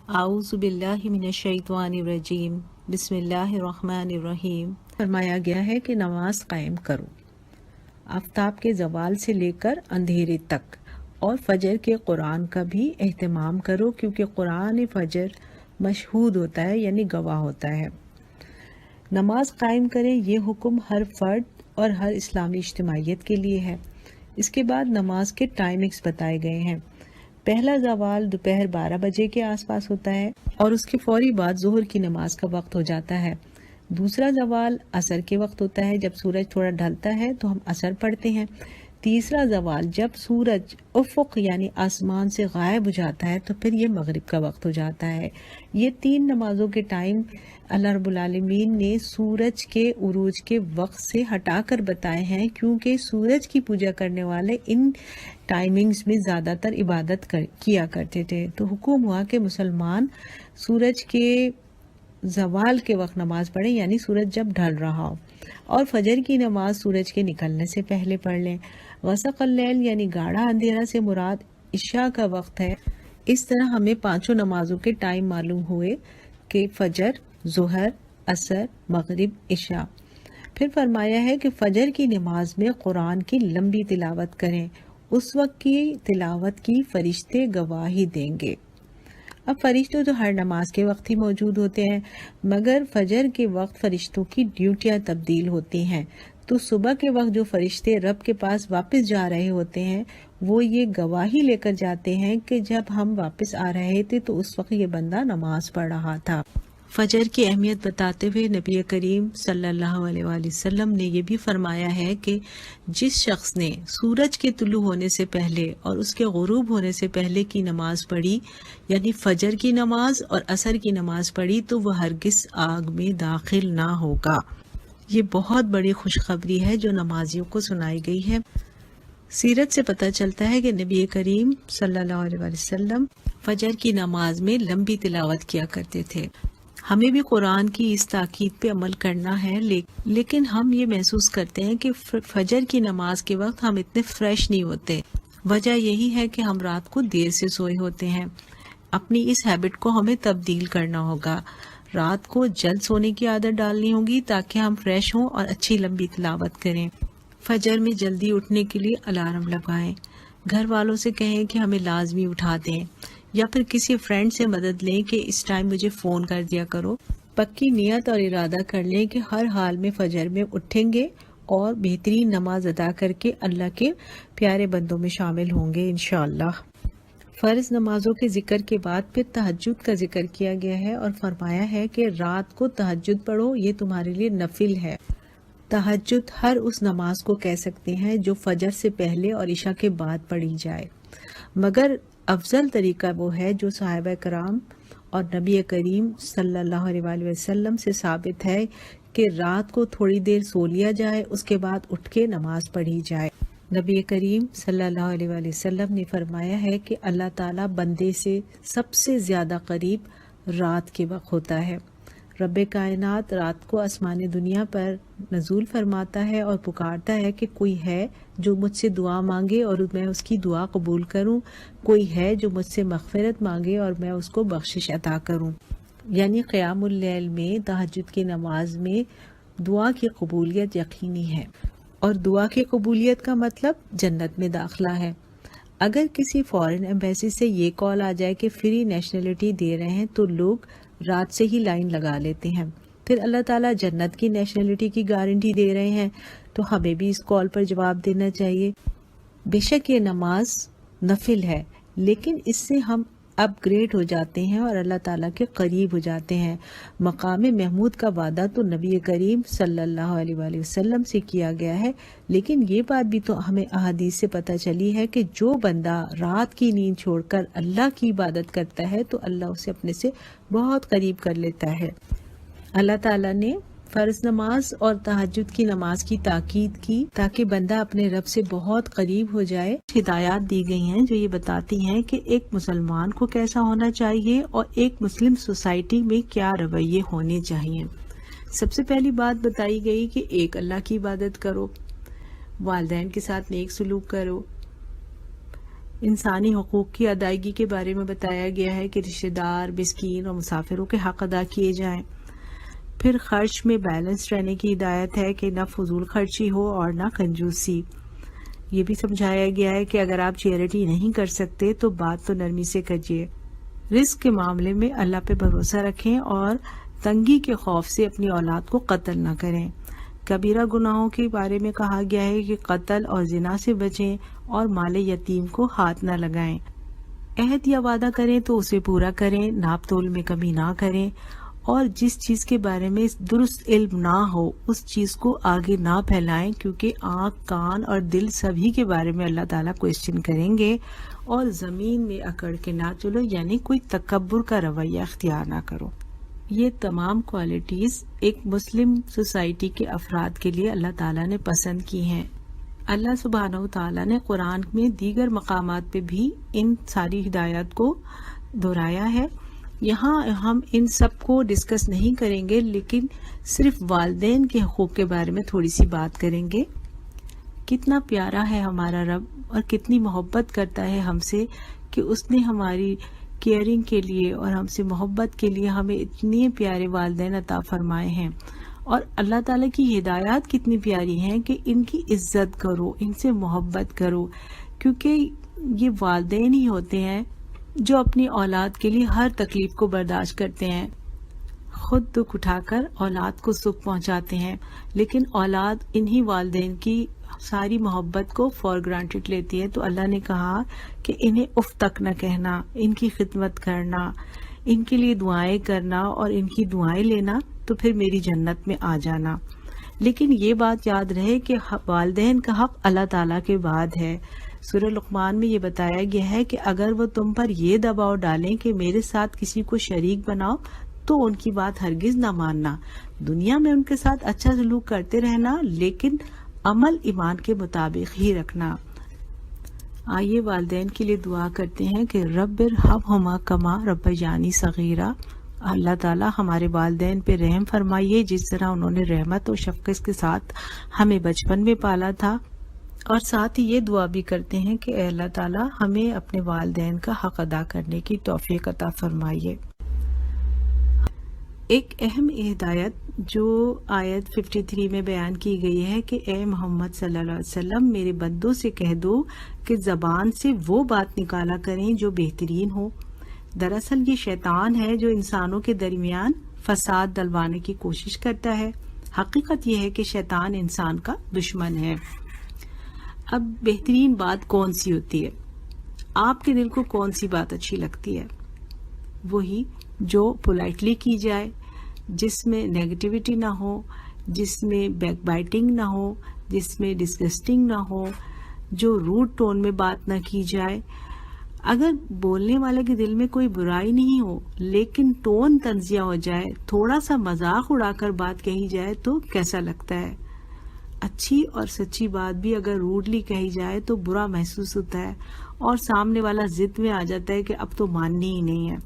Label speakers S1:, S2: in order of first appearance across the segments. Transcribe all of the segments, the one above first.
S1: اعوذ باللہ من الشیطان الرجیم بسم اللہ الرحمن الرحیم۔ فرمایا گیا ہے کہ نماز قائم کرو آفتاب کے زوال سے لے کر اندھیرے تک، اور فجر کے قرآن کا بھی اہتمام کرو، کیونکہ قرآن فجر مشہود ہوتا ہے، یعنی گواہ ہوتا ہے۔ نماز قائم کریں، یہ حکم ہر فرد اور ہر اسلامی اجتماعیت کے لیے ہے۔ اس کے بعد نماز کے ٹائمنگز بتائے گئے ہیں۔ پہلا زوال دوپہر 12 بجے کے آس پاس ہوتا ہے، اور اس کے فوری بعد ظہر کی نماز کا وقت ہو جاتا ہے۔ دوسرا زوال عصر کے وقت ہوتا ہے، جب سورج تھوڑا ڈھلتا ہے تو ہم عصر پڑھتے ہیں۔ تیسرا زوال جب سورج افق یعنی آسمان سے غائب ہو جاتا ہے تو پھر یہ مغرب کا وقت ہو جاتا ہے۔ یہ تین نمازوں کے ٹائم اللہ رب العالمین نے سورج کے عروج کے وقت سے ہٹا کر بتائے ہیں، کیونکہ سورج کی پوجا کرنے والے ان ٹائمنگز میں زیادہ تر عبادت کیا کرتے تھے۔ تو حکم ہوا کہ مسلمان سورج کے زوال کے وقت نماز پڑھیں، یعنی سورج جب ڈھل رہا ہو، اور فجر کی نماز سورج کے نکلنے سے پہلے پڑھ لیں۔ غسق اللیل یعنی گاڑھا اندھیرا سے مراد عشاء کا وقت ہے۔ اس طرح ہمیں پانچوں نمازوں کے ٹائم معلوم ہوئے کہ فجر، ظہر، عصر، مغرب، عشاء۔ پھر فرمایا ہے کہ فجر کی نماز میں قرآن کی لمبی تلاوت کریں، اس وقت کی تلاوت کی فرشتے گواہی دیں گے۔ اب فرشتوں تو ہر نماز کے وقت ہی موجود ہوتے ہیں، مگر فجر کے وقت فرشتوں کی ڈیوٹیاں تبدیل ہوتی ہیں، تو صبح کے وقت جو فرشتے رب کے پاس واپس جا رہے ہوتے ہیں وہ یہ گواہی لے کر جاتے ہیں کہ جب ہم واپس آ رہے تھے تو اس وقت یہ بندہ نماز پڑھ رہا تھا۔ فجر کی اہمیت بتاتے ہوئے نبی کریم صلی اللہ علیہ وآلہ وسلم نے یہ بھی فرمایا ہے کہ جس شخص نے سورج کے طلوع ہونے سے پہلے اور اس کے غروب ہونے سے پہلے کی نماز پڑھی، یعنی فجر کی نماز اور عصر کی نماز پڑھی، تو وہ ہرگز آگ میں داخل نہ ہوگا۔ یہ بہت بڑی خوشخبری ہے جو نمازیوں کو سنائی گئی ہے۔ سیرت سے پتہ چلتا ہے کہ نبی کریم صلی اللہ علیہ وآلہ وسلم فجر کی نماز میں لمبی تلاوت کیا کرتے تھے۔ ہمیں بھی قرآن کی اس تاکید پہ عمل کرنا ہے، لیکن ہم یہ محسوس کرتے ہیں کہ فجر کی نماز کے وقت ہم اتنے فریش نہیں ہوتے۔ وجہ یہی ہے کہ ہم رات کو دیر سے سوئے ہوتے ہیں۔ اپنی اس ہیبٹ کو ہمیں تبدیل کرنا ہوگا۔ رات کو جلد سونے کی عادت ڈالنی ہوگی تاکہ ہم فریش ہوں اور اچھی لمبی تلاوت کریں۔ فجر میں جلدی اٹھنے کے لیے الارم لگائیں۔ گھر والوں سے کہیں کہ ہمیں لازمی اٹھا دیں، یا پھر کسی فرینڈ سے مدد لیں کہ اس ٹائم مجھے فون کر دیا کرو۔ پکی نیت اور ارادہ کر لیں کہ ہر حال میں فجر میں اٹھیں گے اور بہترین نماز ادا کر کے اللہ کے پیارے بندوں میں شامل ہوں گے انشاءاللہ۔ فرض نمازوں کے ذکر کے بعد پھر تہجد کا ذکر کیا گیا ہے، اور فرمایا ہے کہ رات کو تہجد پڑھو، یہ تمہارے لیے نفل ہے۔ تہجد ہر اس نماز کو کہہ سکتے ہیں جو فجر سے پہلے اور عشاء کے بعد پڑھی جائے، مگر افضل طریقہ وہ ہے جو صحابہ کرام اور نبی کریم صلی اللہ علیہ وآلہ وسلم سے ثابت ہے کہ رات کو تھوڑی دیر سو لیا جائے، اس کے بعد اٹھ کے نماز پڑھی جائے۔ نبی کریم صلی اللہ علیہ وآلہ وسلم نے فرمایا ہے کہ اللہ تعالیٰ بندے سے سب سے زیادہ قریب رات کے وقت ہوتا ہے۔ رب کائنات رات کو آسمان دنیا پر نزول فرماتا ہے اور پکارتا ہے کہ کوئی ہے جو مجھ سے دعا مانگے اور میں اس کی دعا قبول کروں، کوئی ہے جو مجھ سے مغفرت مانگے اور میں اس کو بخشش عطا کروں۔ یعنی قیام اللیل میں، تہجد کی نماز میں دعا کی قبولیت یقینی ہے، اور دعا کی قبولیت کا مطلب جنت میں داخلہ ہے۔ اگر کسی فارن ایمبیسی سے یہ کال آ جائے کہ فری نیشنلٹی دے رہے ہیں تو لوگ رات سے ہی لائن لگا لیتے ہیں۔ پھر اللہ تعالیٰ جنت کی نیشنلٹی کی گارنٹی دے رہے ہیں تو ہمیں بھی اس کال پر جواب دینا چاہیے۔ بے شک یہ نماز نفل ہے، لیکن اس سے ہم اپ گریڈ ہو جاتے ہیں اور اللہ تعالیٰ کے قریب ہو جاتے ہیں۔ مقام محمود کا وعدہ تو نبی کریم صلی اللہ علیہ وآلہ وسلم سے کیا گیا ہے، لیکن یہ بات بھی تو ہمیں احادیث سے پتہ چلی ہے کہ جو بندہ رات کی نیند چھوڑ کر اللہ کی عبادت کرتا ہے تو اللہ اسے اپنے سے بہت قریب کر لیتا ہے۔ اللہ تعالیٰ نے فرض نماز اور تہجد کی نماز کی تاکید کی تاکہ بندہ اپنے رب سے بہت قریب ہو جائے۔ ہدایات دی گئی ہیں جو یہ بتاتی ہیں کہ ایک مسلمان کو کیسا ہونا چاہیے اور ایک مسلم سوسائٹی میں کیا رویے ہونے چاہیے۔ سب سے پہلی بات بتائی گئی کہ ایک اللہ کی عبادت کرو، والدین کے ساتھ نیک سلوک کرو، انسانی حقوق کی ادائیگی کے بارے میں بتایا گیا ہے کہ رشتہ دار، مسکین اور مسافروں کے حق ادا کیے جائیں۔ پھر خرچ میں بیلنس رہنے کی ہدایت ہے کہ نہ فضول خرچی ہو اور نہ کنجوسی۔ یہ بھی سمجھایا گیا ہے کہ اگر آپ چیریٹی نہیں کر سکتے تو بات تو نرمی سے کریے۔ رزق کے معاملے میں اللہ پہ بھروسہ رکھیں اور تنگی کے خوف سے اپنی اولاد کو قتل نہ کریں۔ کبیرہ گناہوں کے بارے میں کہا گیا ہے کہ قتل اور زنا سے بچیں اور مال یتیم کو ہاتھ نہ لگائیں۔ عہد یا وعدہ کریں تو اسے پورا کریں، ناپ تول میں کمی نہ کریں، اور جس چیز کے بارے میں درست علم نہ ہو اس چیز کو آگے نہ پھیلائیں، کیونکہ آنکھ، کان اور دل سبھی کے بارے میں اللہ تعالیٰ کوسچن کریں گے۔ اور زمین میں اکڑ کے نہ چلو، یعنی کوئی تکبر کا رویہ اختیار نہ کرو۔ یہ تمام کوالٹیز ایک مسلم سوسائٹی کے افراد کے لیے اللہ تعالیٰ نے پسند کی ہیں۔ اللہ سبحانہ و تعالیٰ نے قرآن میں دیگر مقامات پہ بھی ان ساری ہدایات کو دہرایا ہے۔ یہاں ہم ان سب کو ڈسکس نہیں کریں گے، لیکن صرف والدین کے حقوق کے بارے میں تھوڑی سی بات کریں گے۔ کتنا پیارا ہے ہمارا رب اور کتنی محبت کرتا ہے ہم سے کہ اس نے ہماری کیئرنگ کے لیے اور ہم سے محبت کے لیے ہمیں اتنے پیارے والدین عطا فرمائے ہیں۔ اور اللہ تعالیٰ کی ہدایات کتنی پیاری ہیں کہ ان کی عزت کرو، ان سے محبت کرو، کیونکہ یہ والدین ہی ہوتے ہیں جو اپنی اولاد کے لیے ہر تکلیف کو برداشت کرتے ہیں، خود دکھ اٹھا کر اولاد کو سکھ پہنچاتے ہیں، لیکن اولاد انہی والدین کی ساری محبت کو فار گرانٹڈ لیتی ہے۔ تو اللہ نے کہا کہ انہیں اف تک نہ کہنا، ان کی خدمت کرنا، ان کے لیے دعائیں کرنا اور ان کی دعائیں لینا، تو پھر میری جنت میں آ جانا۔ لیکن یہ بات یاد رہے کہ والدین کا حق اللہ تعالیٰ کے بعد ہے۔ سورہ لقمان میں یہ بتایا گیا ہے کہ اگر وہ تم پر یہ دباؤ ڈالیں کہ میرے ساتھ کسی کو شریک بناؤ تو ان کی بات ہرگز نہ ماننا، دنیا میں ان کے ساتھ اچھا سلوک کرتے رہنا، لیکن عمل ایمان کے مطابق ہی رکھنا۔ آئیے والدین کے لیے دعا کرتے ہیں کہ رب ارحمہما کما ربیانی صغیرا۔ اللہ تعالیٰ ہمارے والدین پہ رحم فرمائیے جس طرح انہوں نے رحمت اور شفقت کے ساتھ ہمیں بچپن میں پالا تھا، اور ساتھ ہی یہ دعا بھی کرتے ہیں کہ اے اللہ تعالیٰ ہمیں اپنے والدین کا حق ادا کرنے کی توفیق عطا فرمائیے۔ ایک اہم ہدایت جو آیت 53 میں بیان کی گئی ہے کہ اے محمد صلی اللہ علیہ وسلم میرے بندوں سے کہہ دو کہ زبان سے وہ بات نکالا کریں جو بہترین ہو۔ دراصل یہ شیطان ہے جو انسانوں کے درمیان فساد ڈلوانے کی کوشش کرتا ہے۔ حقیقت یہ ہے کہ شیطان انسان کا دشمن ہے۔ اب بہترین بات کون سی ہوتی ہے؟ آپ کے دل کو کون سی بات اچھی لگتی ہے؟ وہی جو پولائٹلی کی جائے، جس میں نیگیٹیوٹی نہ ہو، جس میں بیک بائٹنگ نہ ہو، جس میں ڈسگسٹنگ نہ ہو، جو روڈ ٹون میں بات نہ کی جائے۔ اگر بولنے والے کے دل میں کوئی برائی نہیں ہو لیکن ٹون طنزیہ ہو جائے، تھوڑا سا مذاق اڑا کر بات کہی جائے تو کیسا لگتا ہے؟ اچھی اور سچی بات بھی اگر روڈلی کہی جائے تو برا محسوس ہوتا ہے اور سامنے والا ضد میں آ جاتا ہے کہ اب تو ماننی ہی نہیں ہے۔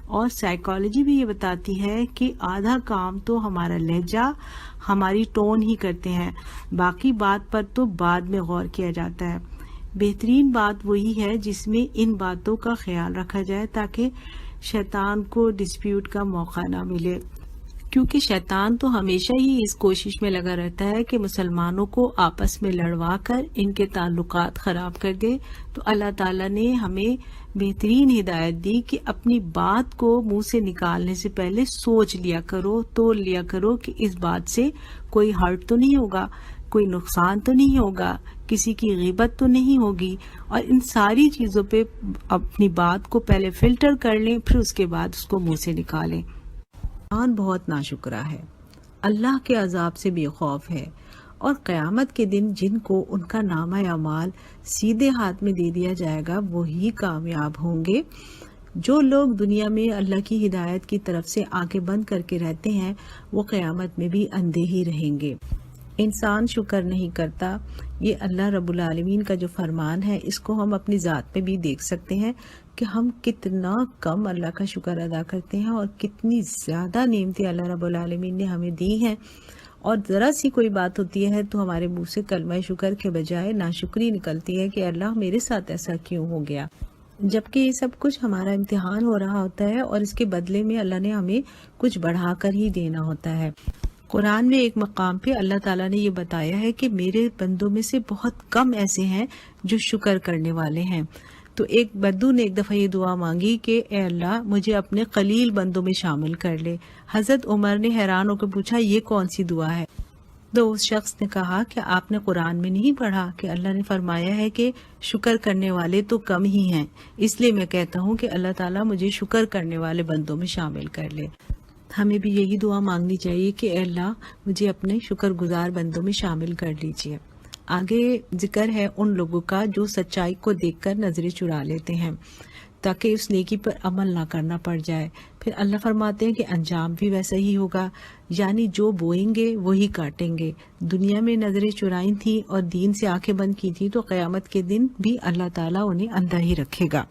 S1: اور سائیکالوجی بھی یہ بتاتی ہے کہ آدھا کام تو ہمارا لہجہ، ہماری ٹون ہی کرتے ہیں، باقی بات پر تو بعد میں غور کیا جاتا ہے۔ بہترین بات وہی ہے جس میں ان باتوں کا خیال رکھا جائے تاکہ شیطان کو ڈسپیوٹ کا موقع نہ ملے، کیونکہ شیطان تو ہمیشہ ہی اس کوشش میں لگا رہتا ہے کہ مسلمانوں کو آپس میں لڑوا کر ان کے تعلقات خراب کر دے۔ تو اللہ تعالیٰ نے ہمیں بہترین ہدایت دی کہ اپنی بات کو منہ سے نکالنے سے پہلے سوچ لیا کرو، تول لیا کرو کہ اس بات سے کوئی ہرٹ تو نہیں ہوگا، کوئی نقصان تو نہیں ہوگا، کسی کی غیبت تو نہیں ہوگی، اور ان ساری چیزوں پہ اپنی بات کو پہلے فلٹر کر لیں، پھر اس کے بعد اس کو منہ سے نکالیں۔ انسان بہت ناشکرا ہے، اللہ کے عذاب سے بے خوف ہے، اور قیامت کے دن جن کو ان کا نامہ اعمال سیدھے ہاتھ میں دے دیا جائے گا وہی کامیاب ہوں گے۔ جو لوگ دنیا میں اللہ کی ہدایت کی طرف سے آنکھیں بند کر کے رہتے ہیں وہ قیامت میں بھی اندھے ہی رہیں گے۔ انسان شکر نہیں کرتا، یہ اللہ رب العالمین کا جو فرمان ہے اس کو ہم اپنی ذات میں بھی دیکھ سکتے ہیں کہ ہم کتنا کم اللہ کا شکر ادا کرتے ہیں اور کتنی زیادہ نعمتیں اللہ رب العالمین نے ہمیں دی ہیں، اور ذرا سی کوئی بات ہوتی ہے تو ہمارے منہ سے کلمہ شکر کے بجائے ناشکری نکلتی ہے کہ اللہ میرے ساتھ ایسا کیوں ہو گیا، جبکہ یہ سب کچھ ہمارا امتحان ہو رہا ہوتا ہے اور اس کے بدلے میں اللہ نے ہمیں کچھ بڑھا کر ہی دینا ہوتا ہے۔ قرآن میں ایک مقام پہ اللہ تعالیٰ نے یہ بتایا ہے کہ میرے بندوں میں سے بہت کم ایسے ہیں جو شکر کرنے والے ہیں۔ تو ایک بدو نے ایک دفعہ یہ دعا مانگی کہ اے اللہ مجھے اپنے قلیل بندوں میں شامل کر لے۔ حضرت عمر نے حیران ہو کر پوچھا یہ کون سی دعا ہے؟ تو اس شخص نے کہا کہ آپ نے قرآن میں نہیں پڑھا کہ اللہ نے فرمایا ہے کہ شکر کرنے والے تو کم ہی ہیں، اس لیے میں کہتا ہوں کہ اللہ تعالیٰ مجھے شکر کرنے والے بندوں میں شامل کر لے۔ ہمیں بھی یہی دعا مانگنی چاہیے کہ اے اللہ مجھے اپنے شکر گزار بندوں میں شامل کر لیجیے۔ آگے ذکر ہے ان لوگوں کا جو سچائی کو دیکھ کر نظریں چرا لیتے ہیں تاکہ اس نیکی پر عمل نہ کرنا پڑ جائے۔ پھر اللہ فرماتے ہیں کہ انجام بھی ویسا ہی ہوگا، یعنی جو بوئیں گے وہی کاٹیں گے۔ دنیا میں نظریں چرائیں تھیں اور دین سے آنکھیں بند کی تھی تو قیامت کے دن بھی اللہ تعالیٰ انہیں اندھا ہی رکھے گا۔